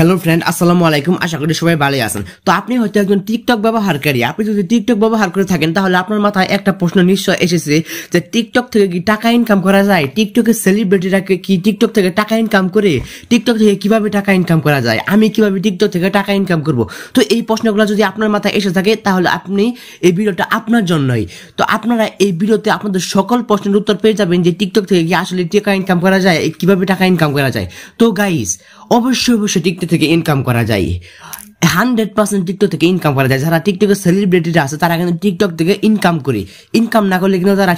Hello friend, আসসালামু আলাইকুম। আশা করি সবাই ভালো আছেন। তো আপনি হয়তো একজন টিকটক ব্যবহারকারী। আপনি যদি টিকটক ব্যবহার করে থাকেন তাহলে আপনার মাথায় একটা প্রশ্ন নিশ্চয় এসেছে যে টিকটক থেকে কি টাকা ইনকাম করা যায়? টিকটকের সেলিব্রিটিরা কি টিকটক থেকে টাকা ইনকাম করে? টিকটক থেকে কিভাবে টাকা ইনকাম করা যায়? আমি কিভাবে টিকটক থেকে টাকা ইনকাম করব? তো এই প্রশ্নগুলো যদি আপনার মাথায় এসে থাকে তাহলে আপনি এই ভিডিওটা আপনার জন্যই। তো আপনারা এই ভিডিওতে আপনাদের সকল প্রশ্নের উত্তর পেয়ে যাবেন যে টিকটক থেকে কি আসলে টাকা ইনকাম করা যায়, কিভাবে টাকা ইনকাম করা যায়। তো গাইস, অবশ্যই টিকটক থেকে ইনকাম করা যায়। 100% টিকটক থেকে ইনকাম করা যায়। যারা টিকটকের সেলিব্রিটিরা আছে তারা কিন্তু টিকটক থেকে ইনকাম করে। ইনকাম না করলে কিন্তু তারা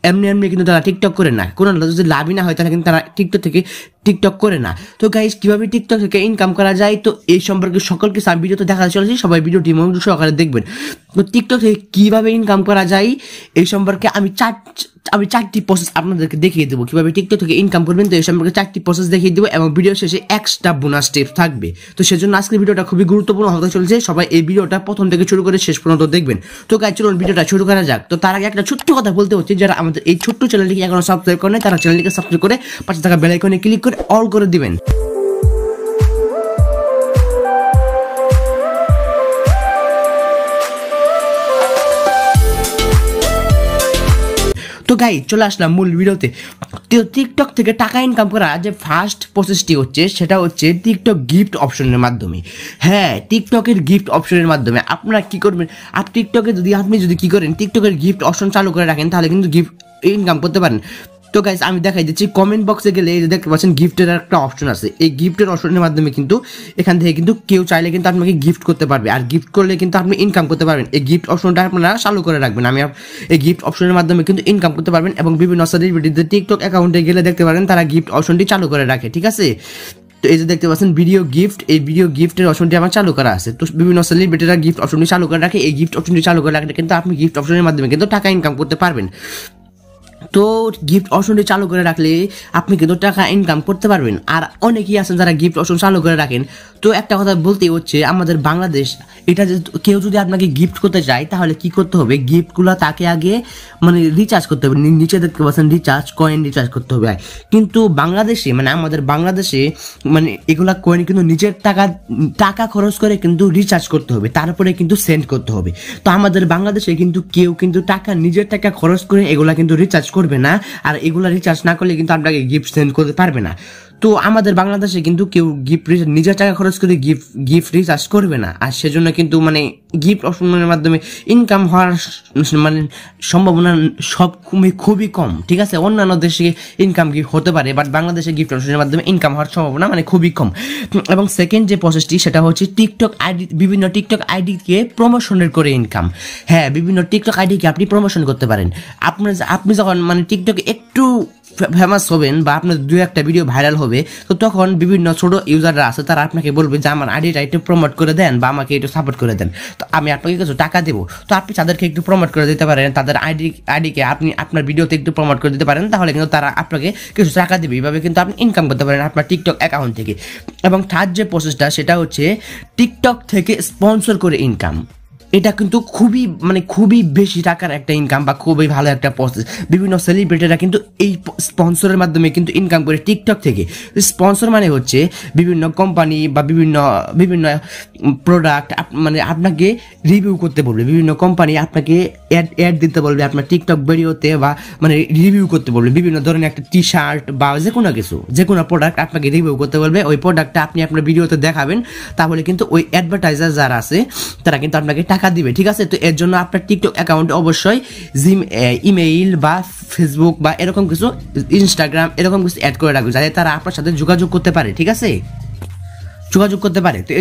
এমনি কিন্তু তারা টিকটক করে না। কোনো যদি লাভই না হয় তাহলে কিন্তু তারা টিকটক করে না। তো গাইস, কিভাবে টিকটক থেকে ইনকাম করা যায় তো এই সম্পর্কে সকল কিছু আমি ভিডিওতে দেখাতে চলেছি। সবাই ভিডিওটি মনোযোগ সহকারে দেখবেন। তো টিকটক থেকে কিভাবে ইনকাম করা যায় এই সম্পর্কে আমি চারটি প্রসেস আপনাদেরকে দেখিয়ে দেবো কিভাবে টিকটক থেকে ইনকাম করবেন। তো এই সম্পর্কে চারটি প্রসেস দেখিয়ে দেবো এবং ভিডিও শেষে এক্সট্রা বোনাস টিপস থাকবে। তো সেজন্য আজকের ভিডিওটা খুবই গুরুত্বপূর্ণ হতে চলেছে। সবাই এই ভিডিওটা প্রথম থেকে শুরু করে শেষ পর্যন্ত দেখবেন। তো গাইস, চলুন ভিডিওটা শুরু করা যাক। তো তার আগে একটা ছোট্ট কথা বলতে হচ্ছে, যারা আমাদের এই ছোট্ট চ্যানেলটিকে এখনো সাবস্ক্রাইব করেন তারা চ্যানেলটিকে সাবস্ক্রাইব করে পাশে থাকা বেল আইকনে ক্লিক করে অল করে দিবেন। তো গাইস, চলে আসলাম মূল ভিডিওতে। টিকটক থেকে টাকা ইনকাম করা যে ফার্স্ট প্রসেসটি হচ্ছে সেটা হচ্ছে টিকটক গিফট অপশনের মাধ্যমে। হ্যাঁ, টিকটকের গিফট অপশনের মাধ্যমে আপনারা কি করবেন, আপনি যদি কি করেন টিকটকের গিফট অপশন চালু করে রাখেন তাহলে কিন্তু গিফট ইনকাম করতে পারেন। তো গাইস, আমি দেখাই দিচ্ছি। কমেন্ট বক্সে গেলে দেখতে পাচ্ছেন গিফটের একটা অপশন আছে। এই গিফটের অপশনের মাধ্যমে কিন্তু এখান থেকে কিন্তু কেউ চাইলে কিন্তু আপনাকে গিফট করতে পারবে, আর গিফট করলে কিন্তু আপনি ইনকাম করতে পারবেন। এই গিফট অপশনটা আপনারা চালু করে রাখবেন। এই গিফট অপশনের মাধ্যমে কিন্তু ইনকাম করতে পারবেন এবং বিভিন্ন সেলিব্রিটিদের টিকটক অ্যাকাউন্টে গেলে দেখতে পারেন তারা গিফট অপশনটি চালু করে রাখে। ঠিক আছে, তো এই যে দেখতে পাচ্ছেন ভিডিও গিফট, এই ভিডিও গিফটের অপশনটি আমার চালু করা আছে। তো বিভিন্ন সেলিব্রিটিরা গিফট অপশনটি চালু করে রাখে। এই গিফট অপশনটি চালু করে রাখলে কিন্তু আপনি গিফট অপশনের মাধ্যমে কিন্তু টাকা ইনকাম করতে পারবেন। তো গিফট অপশনটি চালু করে রাখলে আপনি কিন্তু টাকা ইনকাম করতে পারবেন। আর অনেকেই আছেন যারা গিফট অপশন চালু করে রাখেন। তো একটা কথা বলতে হচ্ছে, আমাদের বাংলাদেশ এটা কেউ যদি আপনাকে গিফট করতে চায় তাহলে কি করতে হবে, গিফটগুলো তাকে আগে রিচার্জ করতে হবে। নিচে দেখতে পাচ্ছেন রিচার্জ কয়েন রিচার্জ করতে হবে। কিন্তু বাংলাদেশে আমাদের বাংলাদেশে এগুলা কয়েন কিন্তু নিজের টাকা খরচ করে কিন্তু রিচার্জ করতে হবে, তারপরে কিন্তু সেন্ড করতে হবে। তো আমাদের বাংলাদেশে কিন্তু কেউ কিন্তু নিজের টাকা খরচ করে এগুলা কিন্তু রিচার্জ করবে না, আর এগুলা রিচার্জ না করলে কিন্তু আপনাকে গিফট সেন্ড করতে পারবে না। তো আমাদের বাংলাদেশে কিন্তু কেউ নিজের টাকা খরচ করে গিফট রিচার্জ করবে না, আর সেজন্য কিন্তু গিফট অপশনের মাধ্যমে ইনকাম হওয়ার সম্ভাবনা খুবই কম। ঠিক আছে, অন্যান্য দেশে ইনকাম হতে পারে, বাট বাংলাদেশে গিফট অপশনের মাধ্যমে ইনকাম হওয়ার সম্ভাবনা খুবই কম। এবং সেকেন্ড যে প্রসেসটি সেটা হচ্ছে টিকটক আইডি, বিভিন্ন টিকটক আইডিকে প্রমোশনের করে ইনকাম। হ্যাঁ, বিভিন্ন টিকটক আইডিকে আপনি প্রমোশন করতে পারেন। আপনি যখন টিকটকে একটু ফেমাস হবেন বা আপনার দু একটা ভিডিও ভাইরাল হবে, তো তখন বিভিন্ন ছোট ইউজাররা আছে তারা আপনাকে বলবে যে আমার আইডিটা একটু প্রমোট করে দেন বা আমাকে একটু সাপোর্ট করে দেন, তো আমি আপনাকে কিছু টাকা দেবো। তো আপনি তাদেরকে একটু প্রমোট করে দিতে পারেন, তাদের আইডিকে আপনি আপনার ভিডিওতে একটু প্রমোট করে দিতে পারেন, তাহলে কিন্তু তারা আপনাকে কিছু টাকা দেবে। এইভাবে কিন্তু আপনি ইনকাম করতে পারেন আপনার টিকটক অ্যাকাউন্ট থেকে। এবং থার্ড যে সেটা হচ্ছে টিকটক থেকে স্পন্সর করে ইনকাম। এটা কিন্তু খুবই বেশি টাকার একটা ইনকাম বা খুবই ভালো একটা প্রসেস। বিভিন্ন সেলিব্রিটিরা কিন্তু এই স্পন্সরের মাধ্যমে কিন্তু ইনকাম করে টিকটক থেকে। স্পন্সর হচ্ছে বিভিন্ন কোম্পানি বা বিভিন্ন প্রোডাক্ট আপনাকে রিভিউ করতে বলবে, বিভিন্ন কোম্পানি আপনাকে অ্যাড দিতে বলবে আপনার টিকটক ভিডিওতে, বা রিভিউ করতে বলবে বিভিন্ন ধরনের একটা টি শার্ট বা যে কোনো প্রোডাক্ট আপনাকে রিভিউ করতে বলবে। ওই প্রোডাক্টটা আপনি আপনার ভিডিওতে দেখাবেন, তাহলে কিন্তু ওই অ্যাডভার্টাইজার যারা আছে তারা কিন্তু আপনাকে টাকা দিবে। ঠিক আছে, তো এর জন্য আপনার টিকটক অ্যাকাউন্টে অবশ্যই ইমেইল বা ফেসবুক বা এরকম কিছু, ইনস্টাগ্রাম এরকম কিছু অ্যাড করে রাখবে যাতে তারা আপনার সাথে যোগাযোগ করতে পারে। ঠিক আছে, তো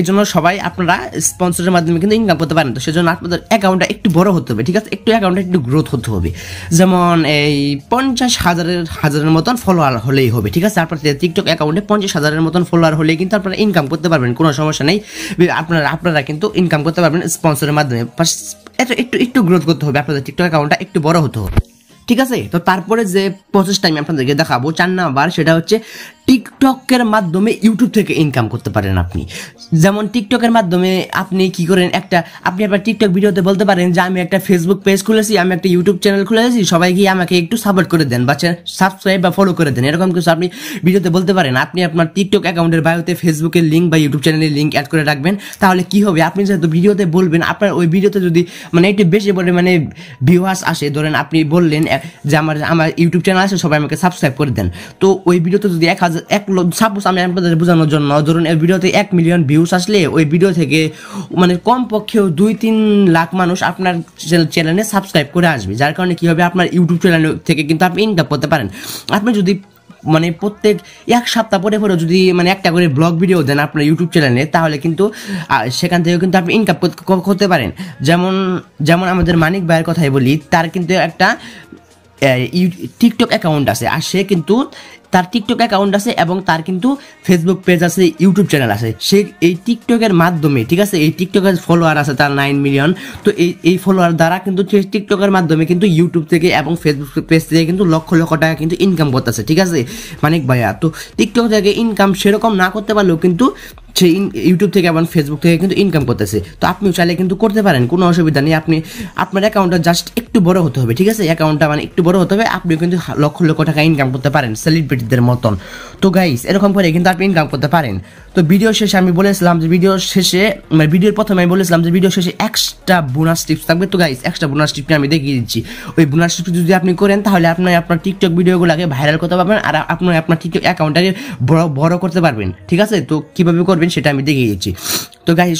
এই জন্য সবাই আপনারা স্পন্সরের মাধ্যমে কিন্তু ইনকাম করতে পারেন। তো সেজন্য আপনাদের অ্যাকাউন্টটা একটু বড় হতে হবে। ঠিক আছে, অ্যাকাউন্টটা একটু গ্রোথ হতে হবে। যেমন এই 50,000 মতন ফলোয়ার হলেই হবে। ঠিক আছে, আপনার টিকটক অ্যাকাউন্টে 50,000 মতন ফলোয়ার হলেই কিন্তু আপনারা ইনকাম করতে পারবেন, কোনো সমস্যা নেই। আপনারা কিন্তু ইনকাম করতে পারবেন স্পন্সরের মাধ্যমে। একটু গ্রোথ করতে হবে, আপনাদের টিকটক অ্যাকাউন্টটা একটু বড় হতে হবে। ঠিক আছে। তো তারপরে যে প্রসেসটা আমি আপনাদেরকে দেখাবো 4 নাম্বার, সেটা হচ্ছে টিকটকের মাধ্যমে ইউটিউব থেকে ইনকাম করতে পারেন আপনি। যেমন টিকটকের মাধ্যমে আপনি কি করেন, আপনি আপনার টিকটক ভিডিওতে বলতে পারেন যে আমি একটা ফেসবুক পেজ খুলেছি, আমি একটা ইউটিউব চ্যানেল খুলেছি, সবাই গিয়ে আমাকে একটু সাপোর্ট করে দেন বা সাবস্ক্রাইব বা ফলো করে দেন, এরকম কিছু আপনি ভিডিওতে বলতে পারেন। আপনি আপনার টিকটক অ্যাকাউন্টের বায়োতে ফেসবুকের লিঙ্ক বা ইউটিউব চ্যানেলের লিঙ্ক অ্যাড করে রাখবেন। তাহলে কি হবে, আপনি যেহেতু ভিডিওতে বলবেন, আপনার ওই ভিডিওতে যদি মানে একটু বেশি পরিমাণে ভিউয়ার্স আসে, ধরেন আপনি বললেন যে আমার ইউটিউব চ্যানেল আছে, সবাই আমাকে সাবস্ক্রাইব করে দেন। তো ওই ভিডিওতে যদি 1,000 সাপোজ আমি আপনাদের বোঝানোর জন্য, ধরুন এই ভিডিওতে 1 মিলিয়ন ভিউস আসলে ওই ভিডিও থেকে মানে কমপক্ষেও 2-3 লাখ মানুষ আপনার চ্যানেলে সাবস্ক্রাইব করে আসবে, যার কারণে কি হবে, আপনার ইউটিউব চ্যানেল থেকে কিন্তু আপনি ইনকাম করতে পারেন। আপনি যদি মানে প্রত্যেক 1 সপ্তাহ পরে যদি মানে একটা করে ব্লগ ভিডিও দেন আপনার ইউটিউব চ্যানেলে, তাহলে কিন্তু সেখান থেকে কিন্তু আপনি ইনকাম করতে পারেন। যেমন আমাদের মানিক ভাইয়ের কথাই বলি, তার কিন্তু একটা টিকটক অ্যাকাউন্ট আছে, আর সে কিন্তু তার টিকটক অ্যাকাউন্ট আছে এবং তার কিন্তু ফেসবুক পেজ আছে, ইউটিউব চ্যানেল আছে। সে এই টিকটকের মাধ্যমে, ঠিক আছে, এই টিকটকের ফলোয়ার আছে তার 9 মিলিয়ন। তো এই ফলোয়ার দ্বারা কিন্তু টিকটকের মাধ্যমে কিন্তু ইউটিউব থেকে এবং ফেসবুক পেজ থেকে কিন্তু লক্ষ লক্ষ টাকা কিন্তু ইনকাম করতেছে, ঠিক আছে মানিক ভাইয়া। তো টিকটক থেকে ইনকাম সেরকম না করতে পারলেও কিন্তু সে ইউটিউব থেকে এবং ফেসবুক থেকে কিন্তু ইনকাম করতেছে। তো আপনিও চাইলে কিন্তু করতে পারেন, কোনো অসুবিধা নেই। আপনি আপনার অ্যাকাউন্টটা জাস্ট একটু বড় হতে হবে, ঠিক আছে, অ্যাকাউন্টটা মানে একটু বড় হতে হবে, আপনিও কিন্তু লক্ষ লক্ষ টাকা ইনকাম করতে পারেন সেলিব্রিটিদের মতন। তো গাইস, এরকম করে কিন্তু আপনি ইনকাম করতে পারেন। তো ভিডিও শেষে আমি বলেছিলাম যে ভিডিওর প্রথমে আমি বলেছিলাম যে ভিডিও শেষে এক্সট্রা বোনাস টিপস থাকবে। তো গাইস, এক্সট্রা বোনাস টিপটা আমি দেখিয়ে দিচ্ছি। ওই বোনাস টিপস যদি আপনি করেন, তাহলে আপনি আপনার টিকটক ভিডিওগুলোকে ভাইরাল করতে পারবেন আর আপনার টিকটক অ্যাকাউন্টটাকে বড় করতে পারবেন, ঠিক আছে। তো কিভাবে করবেন সেটা আমি দেখিয়ে দিচ্ছি। তো গাইস,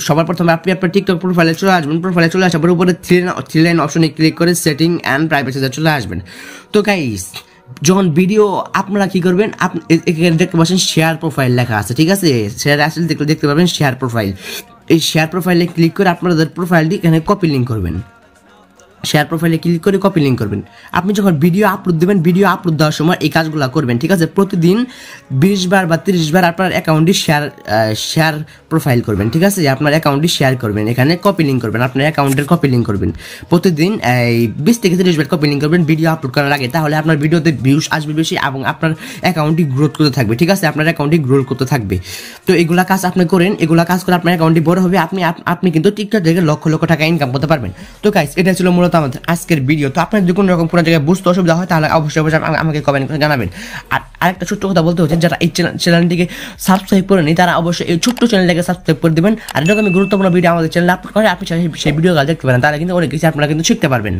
সবার প্রথমে আপনি আপনার টিকটক প্রোফাইলে চলে আসবেন। প্রোফাইলে চলে আসার পর উপরে থ্রি লাইন অপশনে ক্লিক করে সেটিং অ্যান্ড প্রাইভেসিতে চলে আসবেন। তো গাইস, যখন ভিডিও আপনারা কি করবেন, আপনি দেখতে পাচ্ছেন শেয়ার প্রোফাইল লেখা আছে, ঠিক আছে, শেয়ার আসলে দেখতে পাবেন শেয়ার প্রোফাইল। এই শেয়ার প্রোফাইলে ক্লিক করে আপনাদের প্রোফাইলটি এখানে কপি লিঙ্ক করবেন। শেয়ার প্রোফাইলে ক্লিক করে কপি লিঙ্ক করবেন। আপনি যখন ভিডিও আপলোড দেবেন, ভিডিও আপলোড দেওয়ার সময় এই কাজগুলো করবেন, ঠিক আছে। প্রতিদিন 20 বার বা 30 বার আপনার অ্যাকাউন্টটি শেয়ার প্রোফাইল করবেন, ঠিক আছে, আপনার অ্যাকাউন্টটি শেয়ার করবেন, এখানে কপি লিঙ্ক করবেন, আপনার অ্যাকাউন্টের কপি লিঙ্ক করবেন। প্রতিদিন 20 থেকে 30 বার কপি লিঙ্ক করবেন ভিডিও আপলোড করার আগে, তাহলে আপনার ভিডিওতে ভিউস আসবে বেশি এবং আপনার অ্যাকাউন্টটি গ্রোথ করতে থাকবে, ঠিক আছে, আপনার অ্যাকাউন্টটি গ্রোথ করতে থাকবে। তো এগুলা কাজ আপনি করেন, এগুলা কাজ করে আপনার অ্যাকাউন্টটি বড় হবে, আপনি কিন্তু টিকটক থেকে লক্ষ লক্ষ টাকা ইনকাম করতে পারবেন। তো গাইস, এটা ছিল মূলত আমাদের আজকের ভিডিও। তো আপনার যদি কোনো রকম কোনো জায়গায় বুঝতে অসুবিধা হয়, তাহলে অবশ্যই আমাকে কমেন্ট করে জানাবেন। আর আরেকটা ছোট্ট কথা বলতে হচ্ছে, যারা এই চ্যানেলটিকে সাবস্ক্রাইব করেনি, তারা অবশ্যই এই ছোট্ট চ্যানেলটাকে সাবস্ক্রাইব করে দেবেন। আর এরকম গুরুত্বপূর্ণ ভিডিও আমাদের চ্যানেলে আপলোড করে আপনি সেই ভিডিওগুলো দেখতে পারেন, তাহলে কিন্তু অনেক কিছু আপনারা কিন্তু শিখতে পারবেন।